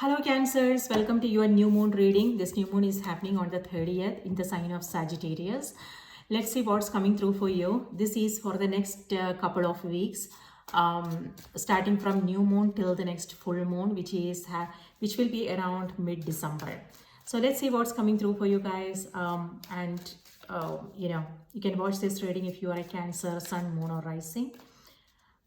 Hello Cancers, welcome to your new moon reading. This new moon is happening on the 30th in the sign of Sagittarius. Let's see what's coming through for you. This is for the next couple of weeks, starting from new moon till the next full moon, which will be around mid-December. So let's see what's coming through for you guys. You can watch this reading if you are a Cancer, Sun, Moon, or Rising,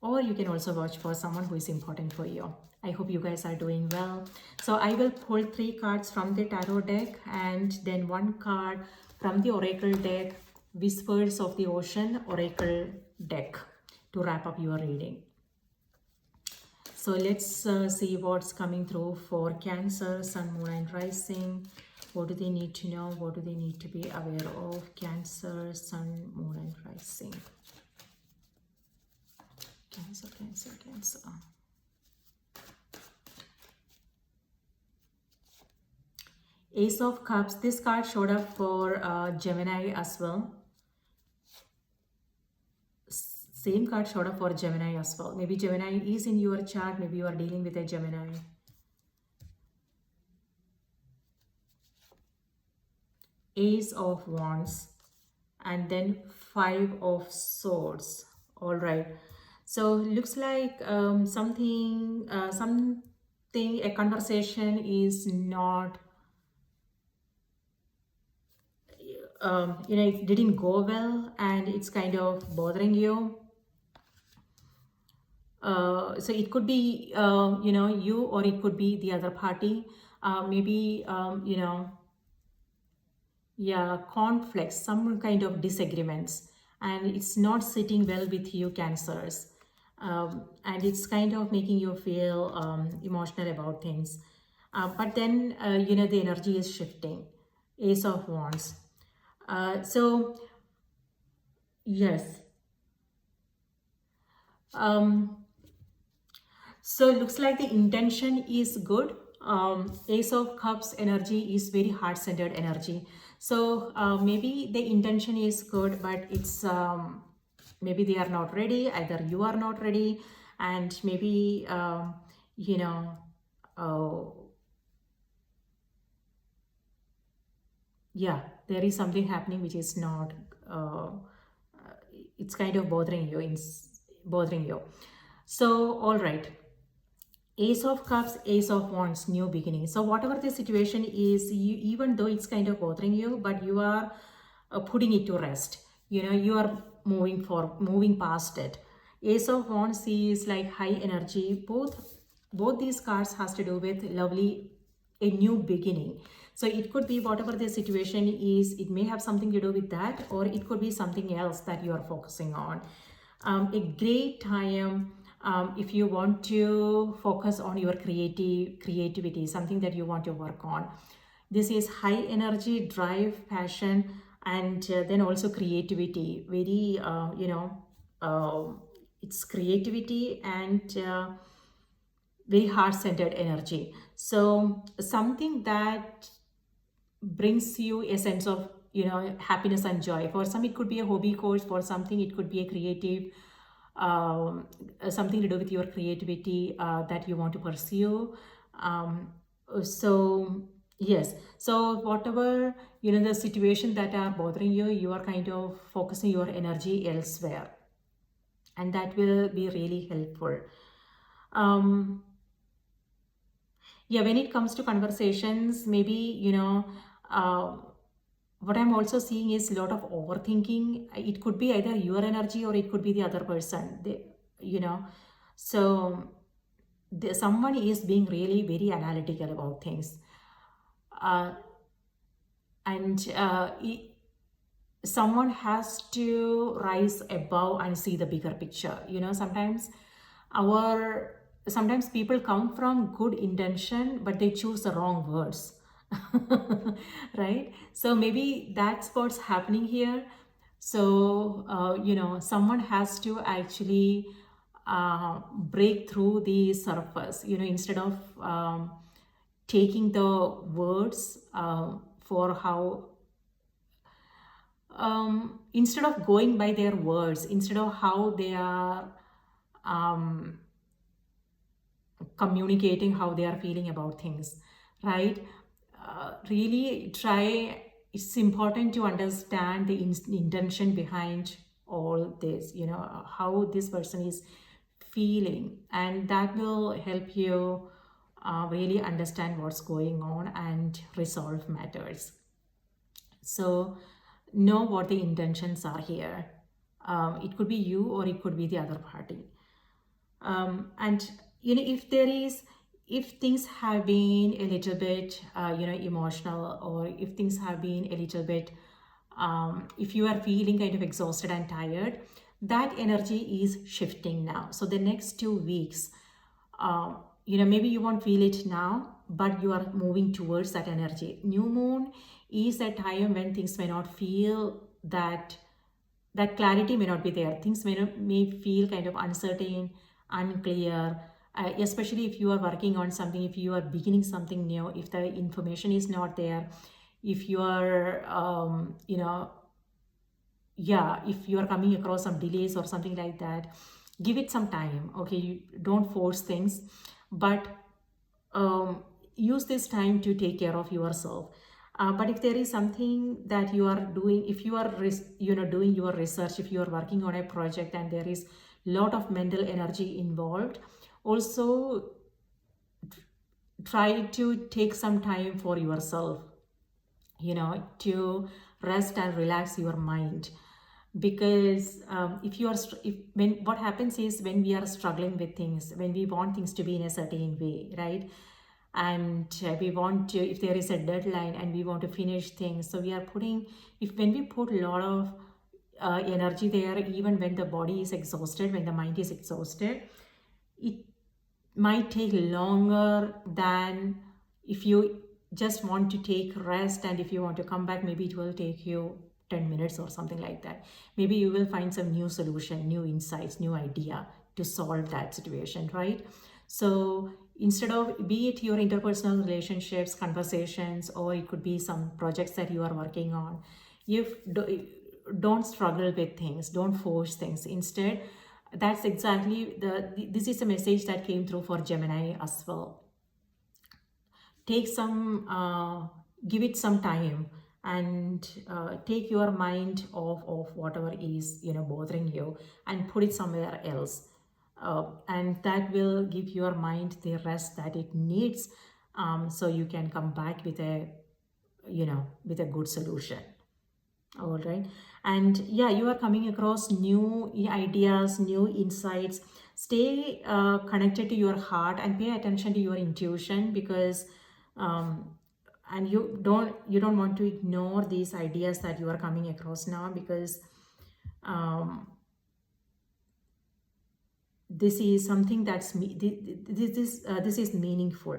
or you can also watch for someone who is important for you. I hope you guys are doing well. So I will pull 3 cards from the tarot deck and then 1 card from the oracle deck, Whispers of the Ocean oracle deck, to wrap up your reading. So let's see what's coming through for Cancer, Sun, Moon, and Rising. What do they need to know? What do they need to be aware of? Cancer, Sun, Moon, and Rising. Cancer, Cancer, Cancer. Ace of Cups. This card showed up for Gemini as well. Same card showed up for Gemini as well. Maybe Gemini is in your chart. Maybe you are dealing with a Gemini. Ace of Wands. And then 5 of Swords. All right. So looks like a conversation is not, it didn't go well and it's kind of bothering you. So it could be, you, or it could be the other party. Conflicts, some kind of disagreements, and it's not sitting well with you, Cancers. And it's kind of making you feel emotional about things. But then, the energy is shifting. Ace of Wands. Yes. So it looks like the intention is good. Ace of Cups energy is very heart-centered energy. So maybe the intention is good, but it's maybe they are not ready. Either you are not ready, and maybe there is something happening which is not. It's kind of bothering you. So all right. Ace of Cups, Ace of Wands, new beginning. So whatever the situation is, even though it's kind of bothering you, but you are putting it to rest. You are moving past it. Ace of Wands is like high energy. Both these cards has to do with a new beginning. So it could be whatever the situation is, it may have something to do with that, or it could be something else that you are focusing on. A great time if you want to focus on your creativity, something that you want to work on. This is high energy, drive, passion, and then also creativity. Very, it's creativity and very heart-centered energy. So something that brings you a sense of, happiness and joy. For some, it could be a hobby course. For something, it could be a creative, something to do with your creativity that you want to pursue. So yes, so whatever the situation that are bothering you, you are kind of focusing your energy elsewhere, and that will be really helpful. When it comes to conversations, maybe what I'm also seeing is a lot of overthinking. It could be either your energy or it could be the other person. Someone is being really very analytical about things. Someone has to rise above and see the bigger picture. Sometimes people come from good intention, but they choose the wrong words. Right? So maybe that's what's happening here. So someone has to actually break through the surface, instead of taking the words for how instead of going by their words, instead of how they are communicating how they are feeling about things, right? Really try, it's important to understand the intention behind all this, how this person is feeling, and that will help you really understand what's going on and resolve matters. So know what the intentions are here. It could be you or it could be the other party. And if there is, if things have been a little bit emotional, or if things have been a little bit if you are feeling kind of exhausted and tired, that energy is shifting now. So the next 2 weeks, maybe you won't feel it now, but you are moving towards that energy. New moon is a time when things may not feel that clarity may not be there. Things may feel kind of uncertain, unclear, especially if you are working on something, if you are beginning something new, if the information is not there, if you are, if you are coming across some delays or something like that, give it some time, okay? You don't force things, but use this time to take care of yourself. But if there is something that you are doing, if you are doing your research, if you are working on a project and there is a lot of mental energy involved, also try to take some time for yourself, to rest and relax your mind. Because what happens is, when we are struggling with things, when we want things to be in a certain way, right? And we want to, if there is a deadline and we want to finish things, so we are putting, when we put a lot of energy there, even when the body is exhausted, when the mind is exhausted, it might take longer than if you just want to take rest, and if you want to come back, maybe it will take you 10 minutes or something like that. Maybe you will find some new solution, new insights, new idea to solve that situation, right? So instead of, be it your interpersonal relationships, conversations, or it could be some projects that you are working on, don't struggle with things, don't force things. Instead, that's exactly this is a message that came through for Gemini as well. Take some, give it some time, and take your mind off of whatever is bothering you, and put it somewhere else, and that will give your mind the rest that it needs, so you can come back with a good solution. All right. And yeah, you are coming across new ideas, new insights. Stay connected to your heart and pay attention to your intuition, because and you don't want to ignore these ideas that you are coming across now, because this is something that's this is meaningful,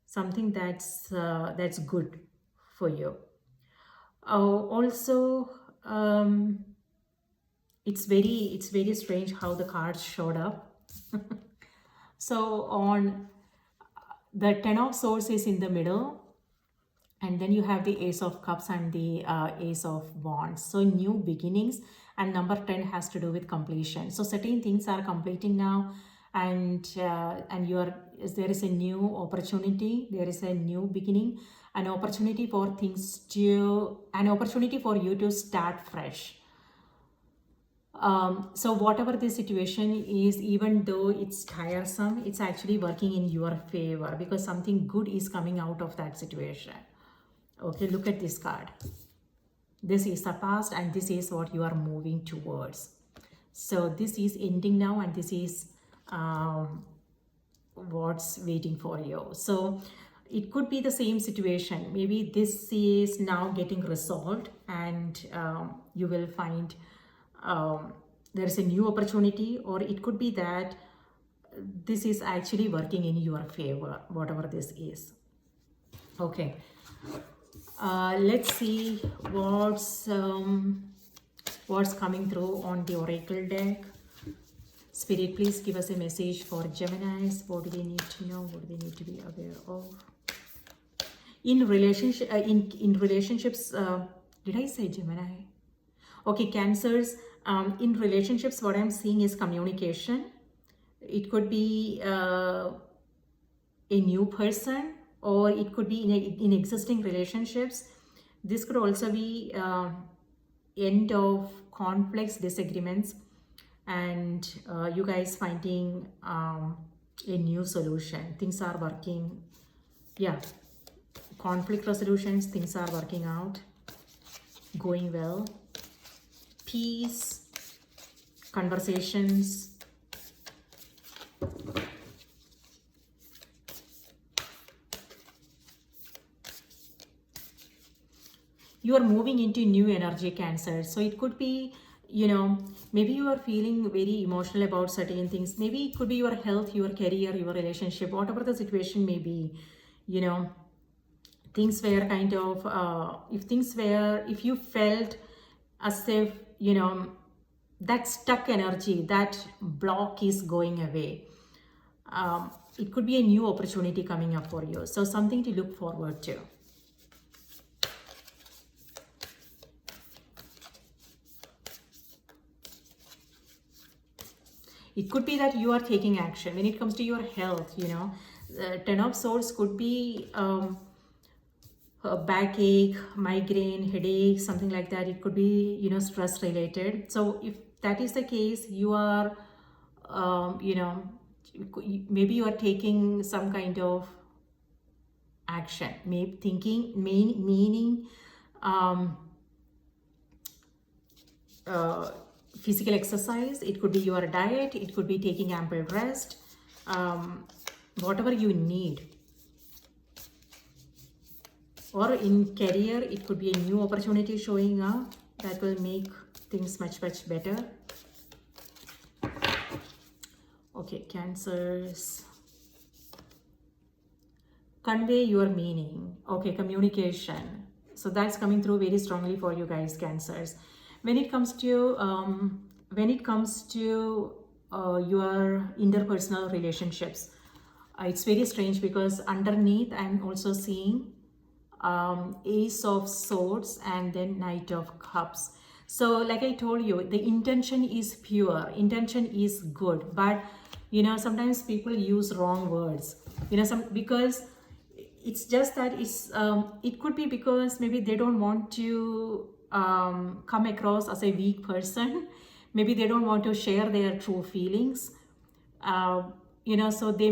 something that's good for you. Also, it's very strange how the cards showed up. So on the 10 of Swords is in the middle, and then you have the Ace of Cups and the Ace of Wands. So new beginnings, and number 10 has to do with completion. So certain things are completing now, and there is a new opportunity, there is a new beginning, an opportunity for you to start fresh. So whatever the situation is, even though it's tiresome, it's actually working in your favor, because something good is coming out of that situation. Okay, look at this card. This is the past, and this is what you are moving towards. So this is ending now, and this is what's waiting for you. So it could be the same situation. Maybe this is now getting resolved, and you will find there is a new opportunity, or it could be that this is actually working in your favor, whatever this is. Okay, let's see what's coming through on the oracle deck. Spirit, please give us a message for Geminis. What do they need to know? What do they need to be aware of? In relationship, in relationships, did I say Gemini? Okay, Cancers. In relationships, what I'm seeing is communication. It could be a new person, or it could be in existing relationships. This could also be end of conflicts, disagreements, and you guys finding a new solution. Things are working, yeah, conflict resolutions, things are working out, going well, peace, conversations. You are moving into new energy, Cancer. So it could be, maybe you are feeling very emotional about certain things. Maybe it could be your health, your career, your relationship, whatever the situation may be. Things were kind of, if you felt as if, that stuck energy, that block is going away. It could be a new opportunity coming up for you. So something to look forward to. It could be that you are taking action when it comes to your health. Ten of Swords could be a backache, migraine, headache, something like that. It could be, stress related. So if that is the case, you are, maybe you are taking some kind of action, maybe thinking, meaning, physical exercise. It could be your diet, it could be taking ample rest, whatever you need. Or in career, it could be a new opportunity showing up that will make things much better. Okay, Cancers, convey your meaning. Okay, communication. So that's coming through very strongly for you guys, Cancers. When it comes to your interpersonal relationships, it's very strange because underneath I'm also seeing Ace of Swords and then Knight of Cups. So like I told you, the intention is pure, intention is good, but sometimes people use wrong words, because it's just that it could be because maybe they don't want to come across as a weak person. Maybe they don't want to share their true feelings. So they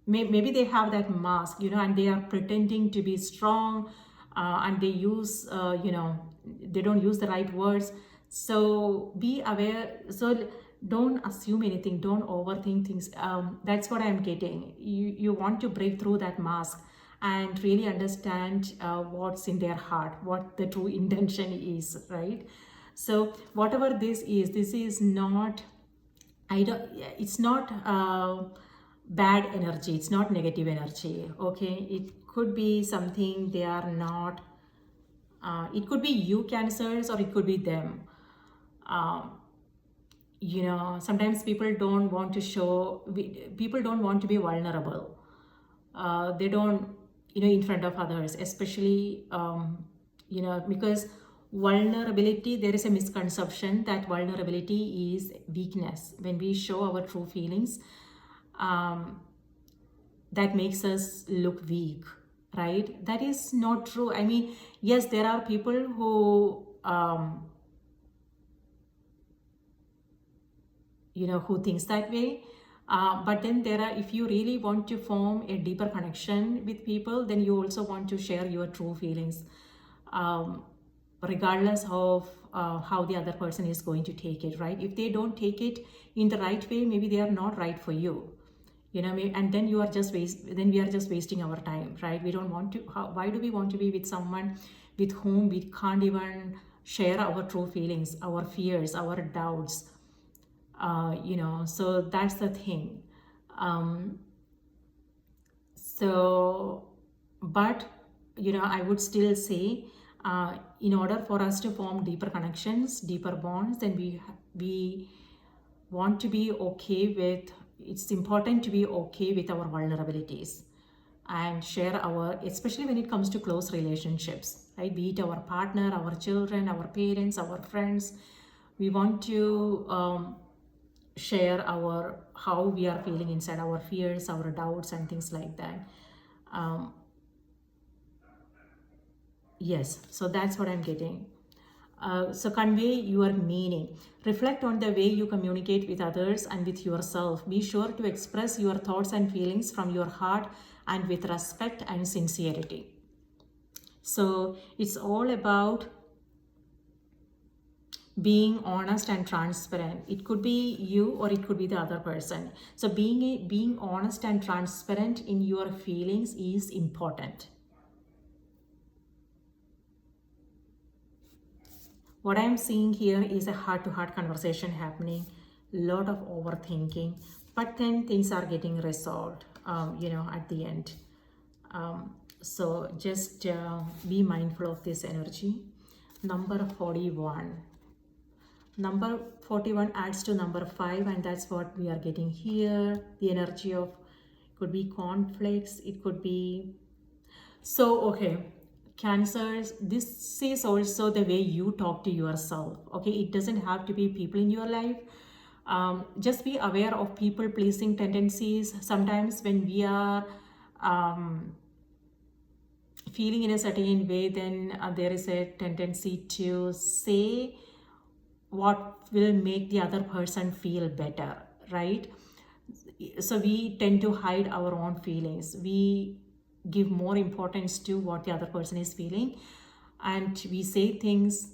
maybe they have that mask, and they are pretending to be strong, and they use, they don't use the right words. So be aware. So don't assume anything, don't overthink things. That's what I'm getting. You want to break through that mask and really understand what's in their heart, what the true intention is, right? So whatever this is not, it's not bad energy, it's not negative energy, okay? It could be something they are not, it could be you, Cancers, or it could be them. Sometimes people don't want to be vulnerable. They don't, in front of others, especially, because vulnerability, there is a misconception that vulnerability is weakness. When we show our true feelings, that makes us look weak, right? That is not true. I mean, yes, there are people who, who thinks that way. But then there are, if you really want to form a deeper connection with people, then you also want to share your true feelings, regardless of how the other person is going to take it, right? If they don't take it in the right way, maybe they are not right for you, and then we are just wasting our time, right? We don't want to, why do we want to be with someone with whom we can't even share our true feelings, our fears, our doubts? So that's the thing. But I would still say, in order for us to form deeper connections, deeper bonds, then we want to be okay with, it's important to be okay with our vulnerabilities and share especially when it comes to close relationships, right? Be it our partner, our children, our parents, our friends. We want to share our how we are feeling inside, our fears, our doubts, and things like that. um, yes, so that's what I'm getting. So convey your meaning. Reflect on the way you communicate with others and with yourself. Be sure to express your thoughts and feelings from your heart and with respect and sincerity. So it's all about being honest and transparent. It could be you or it could be the other person. So being honest and transparent in your feelings is important. What I'm seeing here is a heart-to-heart conversation happening, lot of overthinking, but then things are getting resolved, at the end. So just be mindful of this energy. Number 41. Number 41 adds to number 5, and that's what we are getting here. The energy of, could be conflicts, it could be, so okay, Cancers, this is also the way you talk to yourself. Okay, it doesn't have to be people in your life. Just be aware of people pleasing tendencies. Sometimes when we are feeling in a certain way, then there is a tendency to say what will make the other person feel better, right? So we tend to hide our own feelings. We give more importance to what the other person is feeling, and we say things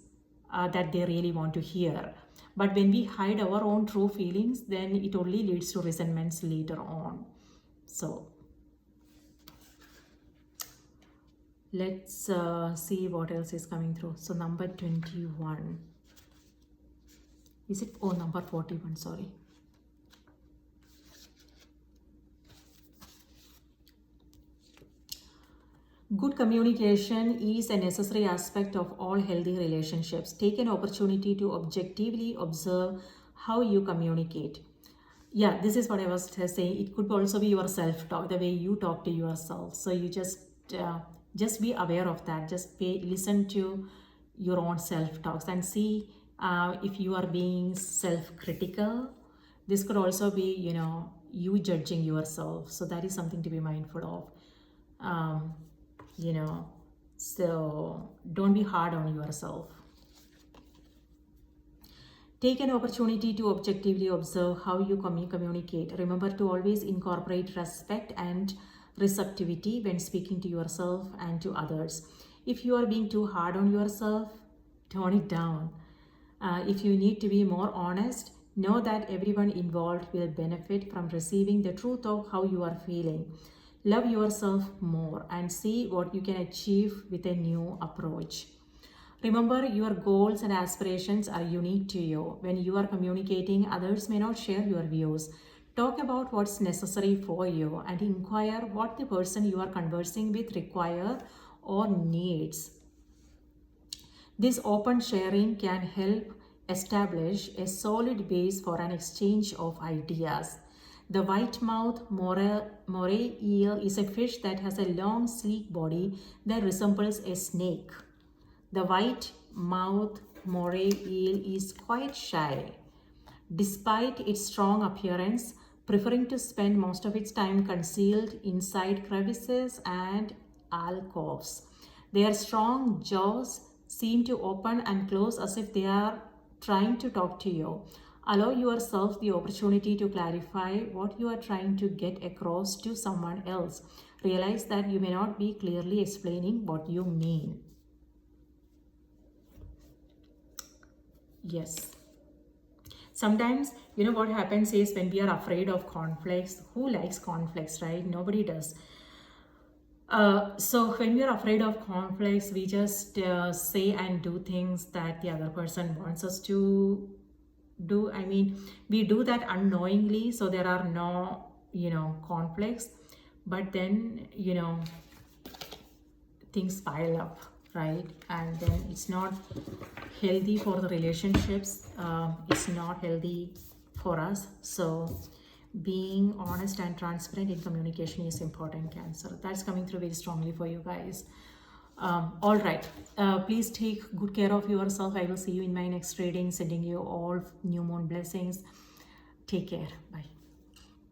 that they really want to hear. But when we hide our own true feelings, then it only leads to resentments later on. So let's see what else is coming through. So number 21. Is it? Oh, number 41, sorry. Good communication is a necessary aspect of all healthy relationships. Take an opportunity to objectively observe how you communicate. Yeah, this is what I was saying. It could also be your self-talk, the way you talk to yourself. So you just be aware of that. Just listen to your own self-talks and see if you are being self-critical. This could also be, you judging yourself. So that is something to be mindful of. So don't be hard on yourself. Take an opportunity to objectively observe how you communicate. Remember to always incorporate respect and receptivity when speaking to yourself and to others. If you are being too hard on yourself, tone it down. If you need to be more honest, know that everyone involved will benefit from receiving the truth of how you are feeling. Love yourself more and see what you can achieve with a new approach. Remember, your goals and aspirations are unique to you. When you are communicating, others may not share your views. Talk about what's necessary for you and inquire what the person you are conversing with requires or needs. This open sharing can help establish a solid base for an exchange of ideas. The white-mouthed moray eel is a fish that has a long, sleek body that resembles a snake. The white-mouthed moray eel is quite shy, despite its strong appearance, preferring to spend most of its time concealed inside crevices and alcoves. Their strong jaws seem to open and close as if they are trying to talk to you. Allow yourself the opportunity to clarify what you are trying to get across to someone else. Realize that you may not be clearly explaining what you mean. Yes. Sometimes, what happens is when we are afraid of conflicts, who likes conflicts, right? Nobody does. So when we are afraid of conflicts, we just say and do things that the other person wants us to do. I mean, we do that unknowingly, so there are no conflicts, but then things pile up, right? And then it's not healthy for the relationships. It's not healthy for us. So being honest and transparent in communication is important, Cancer. That's coming through very strongly for you guys. All right, please take good care of yourself. I will see you in my next reading. Sending you all new moon blessings. Take care. Bye.